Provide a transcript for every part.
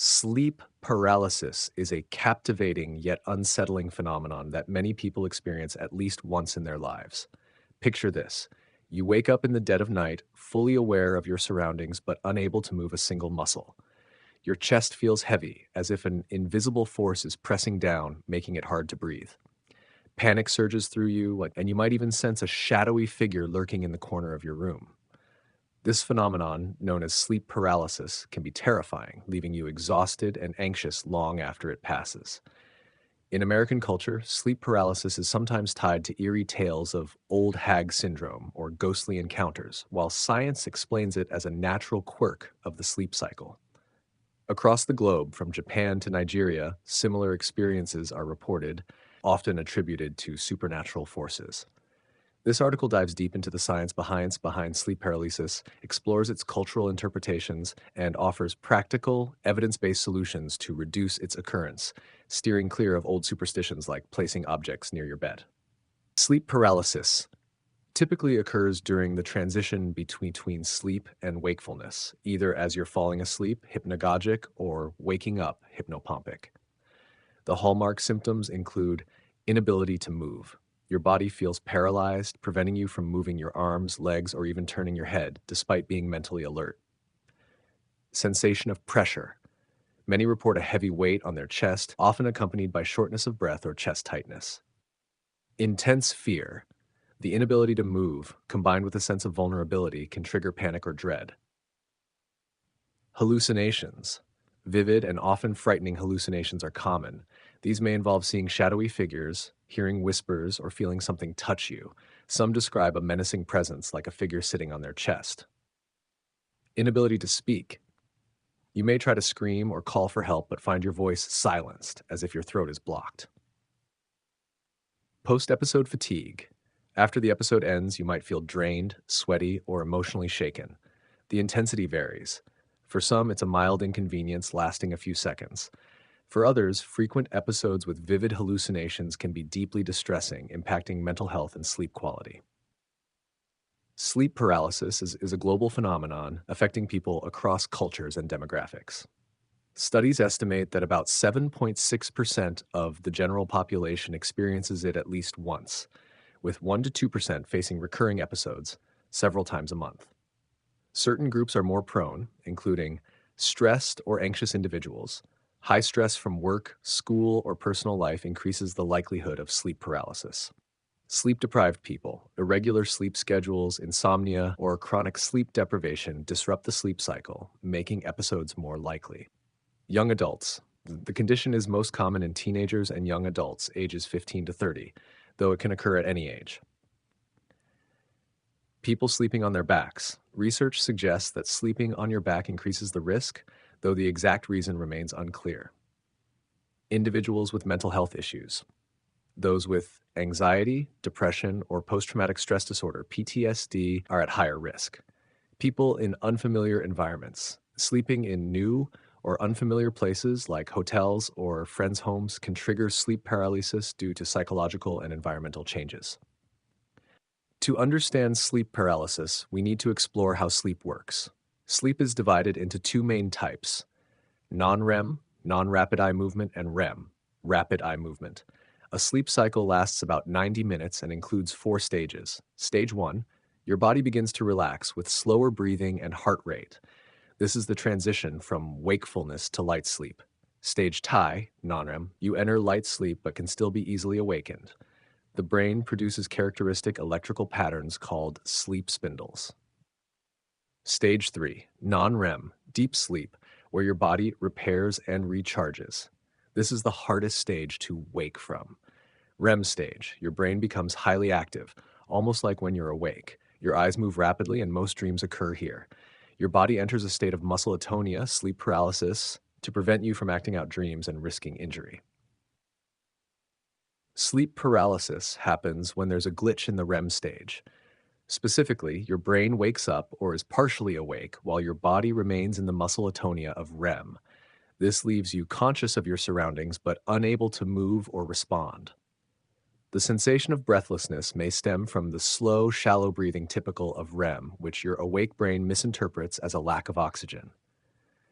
Sleep paralysis is a captivating yet unsettling phenomenon that many people experience at least once in their lives. Picture this. You wake up in the dead of night, fully aware of your surroundings but unable to move a single muscle. Your chest feels heavy, as if an invisible force is pressing down, making it hard to breathe. Panic surges through you, and you might even sense a shadowy figure lurking in the corner of your room. This phenomenon, known as sleep paralysis, can be terrifying, leaving you exhausted and anxious long after it passes. In American culture, sleep paralysis is sometimes tied to eerie tales of old Hag Syndrome or ghostly encounters, while science explains it as a natural quirk of the sleep cycle. Across the globe, from Japan to Nigeria, similar experiences are reported, often attributed to supernatural forces. This article dives deep into the science behind sleep paralysis, explores its cultural interpretations, and offers practical, evidence-based solutions to reduce its occurrence, steering clear of old superstitions like placing objects near your bed. Sleep paralysis typically occurs during the transition between sleep and wakefulness, either as you're falling asleep, hypnagogic, or waking up, hypnopompic. The hallmark symptoms include inability to move. Your body feels paralyzed, preventing you from moving your arms, legs, or even turning your head, despite being mentally alert. Sensation of pressure. Many report a heavy weight on their chest, often accompanied by shortness of breath or chest tightness. Intense fear. The inability to move, combined with a sense of vulnerability, can trigger panic or dread. Hallucinations. Vivid and often frightening hallucinations are common. These may involve seeing shadowy figures, hearing whispers, or feeling something touch you. Some describe a menacing presence like a figure sitting on their chest. Inability to speak. You may try to scream or call for help but find your voice silenced, as if your throat is blocked. Post-episode fatigue. After the episode ends, you might feel drained, sweaty, or emotionally shaken. The intensity varies. For some, it's a mild inconvenience lasting a few seconds. For others, frequent episodes with vivid hallucinations can be deeply distressing, impacting mental health and sleep quality. Sleep paralysis is a global phenomenon affecting people across cultures and demographics. Studies estimate that about 7.6% of the general population experiences it at least once, with 1 to 2% facing recurring episodes several times a month. Certain groups are more prone, including stressed or anxious individuals. High stress from work, school, or personal life increases the likelihood of sleep paralysis. Sleep-deprived people, irregular sleep schedules, insomnia, or chronic sleep deprivation disrupt the sleep cycle, making episodes more likely. Young adults. The condition is most common in teenagers and young adults, ages 15 to 30, though it can occur at any age. People sleeping on their backs. Research suggests that sleeping on your back increases the risk, though the exact reason remains unclear. Individuals with mental health issues. Those with anxiety, depression, or post-traumatic stress disorder, PTSD, are at higher risk. People in unfamiliar environments. Sleeping in new or unfamiliar places like hotels or friends' homes can trigger sleep paralysis due to psychological and environmental changes. To understand sleep paralysis, we need to explore how sleep works. Sleep is divided into two main types: non-REM, non-rapid eye movement, and REM, rapid eye movement. A sleep cycle lasts about 90 minutes and includes 4 stages. Stage 1, your body begins to relax with slower breathing and heart rate. This is the transition from wakefulness to light sleep. Stage 2, non-REM, you enter light sleep but can still be easily awakened. The brain produces characteristic electrical patterns called sleep spindles. Stage 3, non-REM, deep sleep, where your body repairs and recharges. This is the hardest stage to wake from. REM stage, your brain becomes highly active, almost like when you're awake. Your eyes move rapidly and most dreams occur here. Your body enters a state of muscle atonia, sleep paralysis, to prevent you from acting out dreams and risking injury. Sleep paralysis happens when there's a glitch in the REM stage. Specifically, your brain wakes up or is partially awake while your body remains in the muscle atonia of REM. This leaves you conscious of your surroundings but unable to move or respond. The sensation of breathlessness may stem from the slow, shallow breathing typical of REM, which your awake brain misinterprets as a lack of oxygen.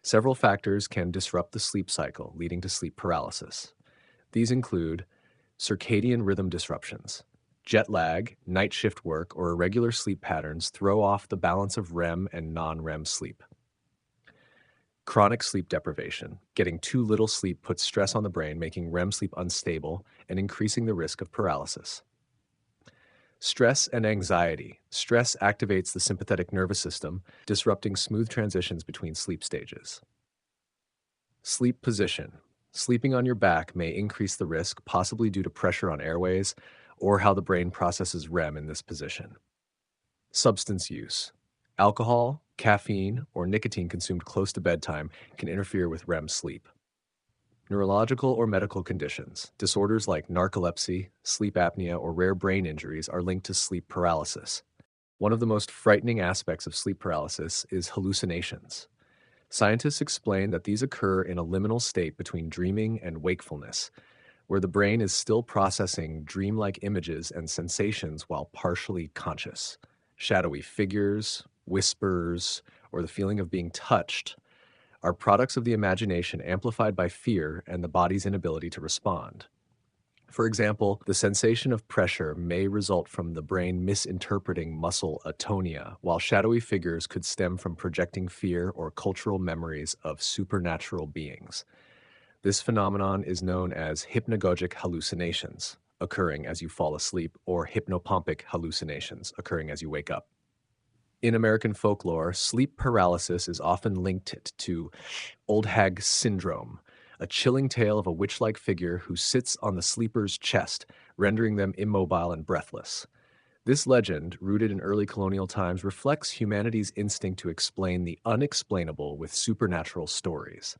Several factors can disrupt the sleep cycle, leading to sleep paralysis. These include circadian rhythm disruptions. Jet lag, night shift work, or irregular sleep patterns throw off the balance of REM and non-REM sleep. Chronic sleep deprivation. Getting too little sleep puts stress on the brain, making REM sleep unstable and increasing the risk of paralysis. Stress and anxiety. Stress activates the sympathetic nervous system, disrupting smooth transitions between sleep stages. Sleep position. Sleeping on your back may increase the risk, possibly due to pressure on airways or how the brain processes REM in this position. Substance use. Alcohol, caffeine, or nicotine consumed close to bedtime can interfere with REM sleep. Neurological or medical conditions. Disorders like narcolepsy, sleep apnea, or rare brain injuries are linked to sleep paralysis. One of the most frightening aspects of sleep paralysis is hallucinations. Scientists explain that these occur in a liminal state between dreaming and wakefulness, where the brain is still processing dreamlike images and sensations while partially conscious. Shadowy figures, whispers, or the feeling of being touched are products of the imagination amplified by fear and the body's inability to respond. For example, the sensation of pressure may result from the brain misinterpreting muscle atonia, while shadowy figures could stem from projecting fear or cultural memories of supernatural beings. This phenomenon is known as hypnagogic hallucinations, occurring as you fall asleep, or hypnopompic hallucinations, occurring as you wake up. In American folklore, sleep paralysis is often linked to Old Hag Syndrome, a chilling tale of a witch-like figure who sits on the sleeper's chest, rendering them immobile and breathless. This legend, rooted in early colonial times, reflects humanity's instinct to explain the unexplainable with supernatural stories.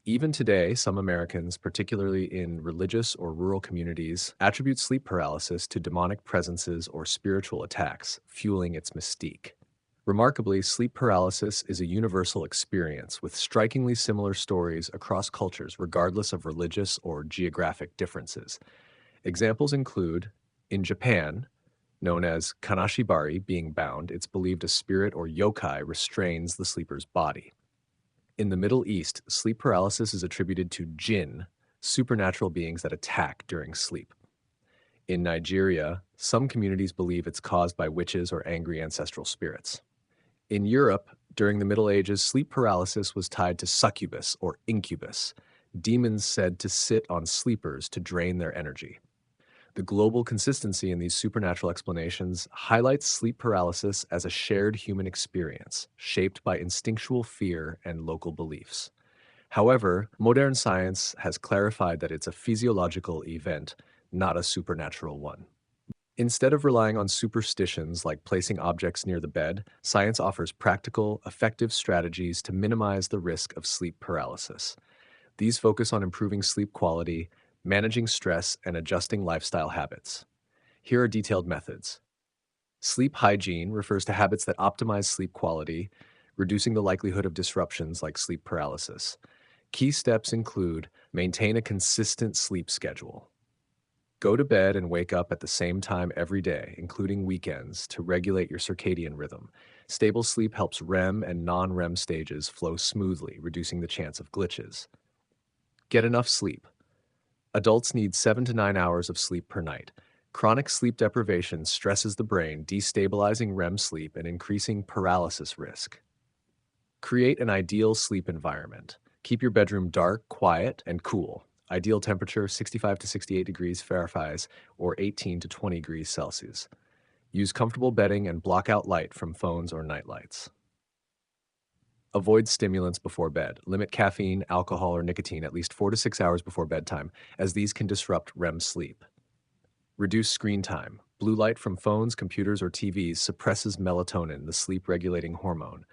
Even today, some Americans, particularly in religious or rural communities, attribute sleep paralysis to demonic presences or spiritual attacks, fueling its mystique. Remarkably, sleep paralysis is a universal experience with strikingly similar stories across cultures, regardless of religious or geographic differences. Examples include, in Japan, known as Kanashibari, being bound, it's believed a spirit or yokai restrains the sleeper's body. In the Middle East, sleep paralysis is attributed to jinn, supernatural beings that attack during sleep. In Nigeria, some communities believe it's caused by witches or angry ancestral spirits. In Europe, during the Middle Ages, sleep paralysis was tied to succubus or incubus, demons said to sit on sleepers to drain their energy. The global consistency in these supernatural explanations highlights sleep paralysis as a shared human experience, shaped by instinctual fear and local beliefs. However, modern science has clarified that it's a physiological event, not a supernatural one. Instead of relying on superstitions like placing objects near the bed, science offers practical, effective strategies to minimize the risk of sleep paralysis. These focus on improving sleep quality, managing stress, and adjusting lifestyle habits. Here are detailed methods. Sleep hygiene refers to habits that optimize sleep quality, reducing the likelihood of disruptions like sleep paralysis. Key steps include maintain a consistent sleep schedule. Go to bed and wake up at the same time every day, including weekends, to regulate your circadian rhythm. Stable sleep helps REM and non-REM stages flow smoothly, reducing the chance of glitches. Get enough sleep. Adults need 7 to 9 hours of sleep per night. Chronic sleep deprivation stresses the brain, destabilizing REM sleep and increasing paralysis risk. Create an ideal sleep environment. Keep your bedroom dark, quiet, and cool. Ideal temperature 65 to 68 degrees Fahrenheit or 18 to 20 degrees Celsius. Use comfortable bedding and block out light from phones or night lights. Avoid stimulants before bed. Limit caffeine, alcohol, or nicotine at least 4 to 6 hours before bedtime, as these can disrupt REM sleep. Reduce screen time. Blue light from phones, computers, or TVs suppresses melatonin, the sleep-regulating hormone.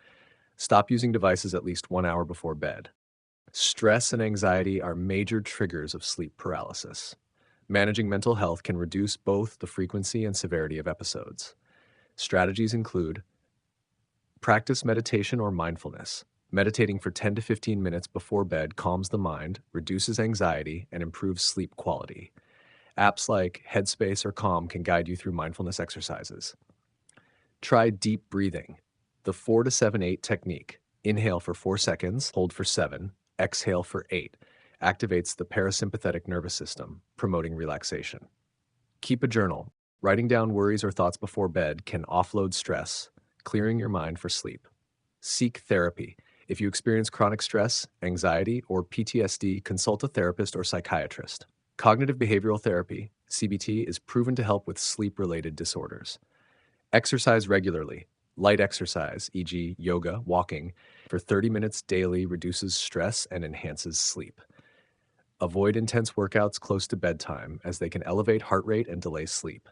Stop using devices at least 1 hour before bed. Stress and anxiety are major triggers of sleep paralysis. Managing mental health can reduce both the frequency and severity of episodes. Strategies include practice meditation or mindfulness. Meditating for 10 to 15 minutes before bed calms the mind, reduces anxiety, and improves sleep quality. Apps like Headspace or Calm can guide you through mindfulness exercises. Try deep breathing, the 4 to 7 8 technique. Inhale for 4 seconds, hold for 7, exhale for 8. Activates the parasympathetic nervous system, promoting relaxation. Keep a journal. Writing down worries or thoughts before bed can offload stress, clearing your mind for sleep. Seek therapy. If you experience chronic stress, anxiety, or PTSD, consult a therapist or psychiatrist. Cognitive behavioral therapy, CBT, is proven to help with sleep-related disorders. Exercise regularly. Light exercise, e.g., yoga, walking, for 30 minutes daily reduces stress and enhances sleep. Avoid intense workouts close to bedtime, as they can elevate heart rate and delay sleep.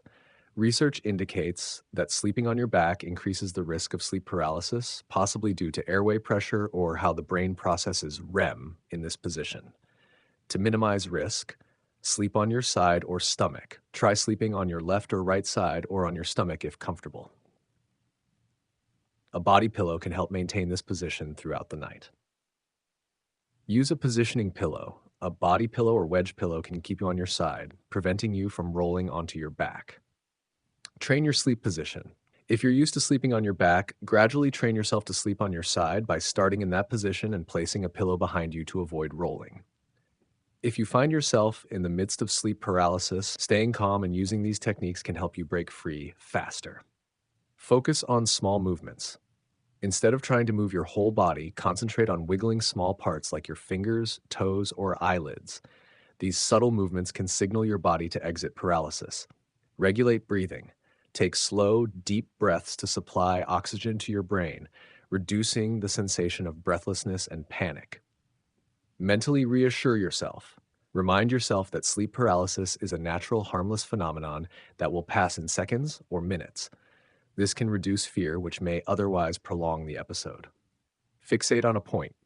Research indicates that sleeping on your back increases the risk of sleep paralysis, possibly due to airway pressure or how the brain processes REM in this position. To minimize risk, sleep on your side or stomach. Try sleeping on your left or right side or on your stomach if comfortable. A body pillow can help maintain this position throughout the night. Use a positioning pillow. A body pillow or wedge pillow can keep you on your side, preventing you from rolling onto your back. Train your sleep position. If you're used to sleeping on your back, gradually train yourself to sleep on your side by starting in that position and placing a pillow behind you to avoid rolling. If you find yourself in the midst of sleep paralysis, staying calm and using these techniques can help you break free faster. Focus on small movements. Instead of trying to move your whole body, concentrate on wiggling small parts like your fingers, toes, or eyelids. These subtle movements can signal your body to exit paralysis. Regulate breathing. Take slow, deep breaths to supply oxygen to your brain, reducing the sensation of breathlessness and panic. Mentally reassure yourself. Remind yourself that sleep paralysis is a natural, harmless phenomenon that will pass in seconds or minutes. This can reduce fear, which may otherwise prolong the episode. Fixate on a point.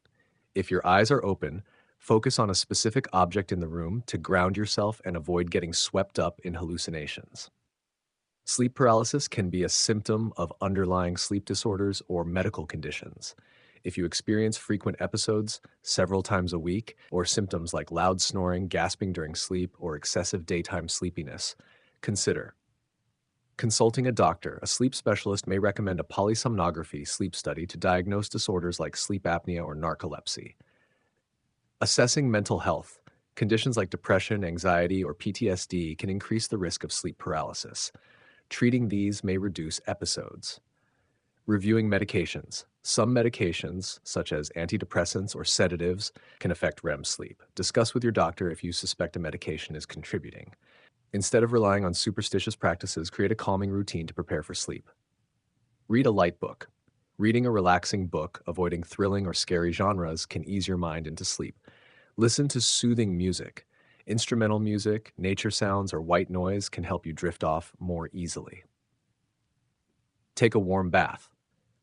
If your eyes are open, focus on a specific object in the room to ground yourself and avoid getting swept up in hallucinations. Sleep paralysis can be a symptom of underlying sleep disorders or medical conditions. If you experience frequent episodes several times a week, or symptoms like loud snoring, gasping during sleep, or excessive daytime sleepiness, consider consulting a doctor. A sleep specialist may recommend a polysomnography sleep study to diagnose disorders like sleep apnea or narcolepsy. Assessing mental health. Conditions like depression, anxiety, or PTSD can increase the risk of sleep paralysis. Treating these may reduce episodes. Reviewing medications. Some medications, such as antidepressants or sedatives, can affect REM sleep. Discuss with your doctor if you suspect a medication is contributing. Instead of relying on superstitious practices, create a calming routine to prepare for sleep. Read a light book. Reading a relaxing book, avoiding thrilling or scary genres, can ease your mind into sleep. Listen to soothing music. Instrumental music, nature sounds, or white noise can help you drift off more easily. Take a warm bath.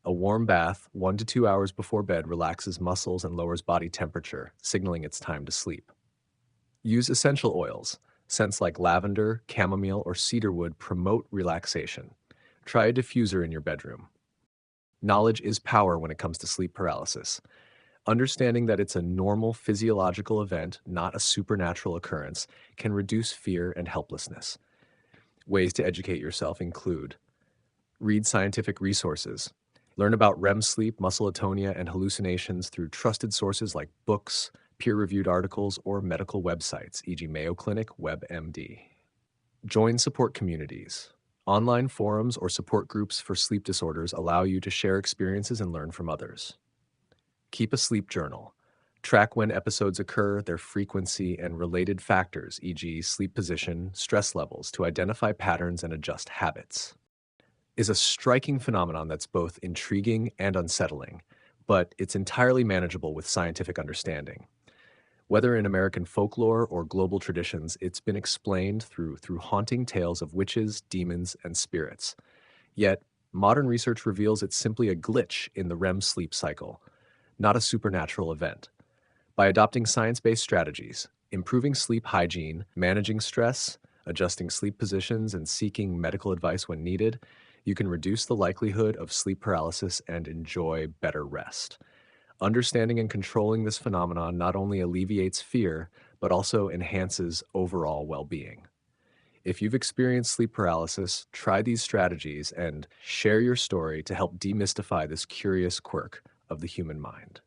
A warm bath, 1 to 2 hours before bed, relaxes muscles and lowers body temperature, signaling it's time to sleep. Use essential oils. Scents like lavender, chamomile, or cedarwood promote relaxation. Try a diffuser in your bedroom. Knowledge is power when it comes to sleep paralysis. Understanding that it's a normal physiological event, not a supernatural occurrence, can reduce fear and helplessness. Ways to educate yourself include: read scientific resources. Learn about REM sleep, muscle atonia, and hallucinations through trusted sources like books, peer-reviewed articles, or medical websites, e.g. Mayo Clinic, WebMD. Join support communities. Online forums or support groups for sleep disorders allow you to share experiences and learn from others. Keep a sleep journal. Track when episodes occur, their frequency, and related factors, e.g. sleep position, stress levels, to identify patterns and adjust habits. Is a striking phenomenon that's both intriguing and unsettling, but it's entirely manageable with scientific understanding. Whether in American folklore or global traditions, it's been explained through haunting tales of witches, demons, and spirits. Yet, modern research reveals it's simply a glitch in the REM sleep cycle, not a supernatural event. By adopting science-based strategies, improving sleep hygiene, managing stress, adjusting sleep positions, and seeking medical advice when needed, you can reduce the likelihood of sleep paralysis and enjoy better rest. Understanding and controlling this phenomenon not only alleviates fear, but also enhances overall well-being. If you've experienced sleep paralysis, try these strategies and share your story to help demystify this curious quirk of the human mind.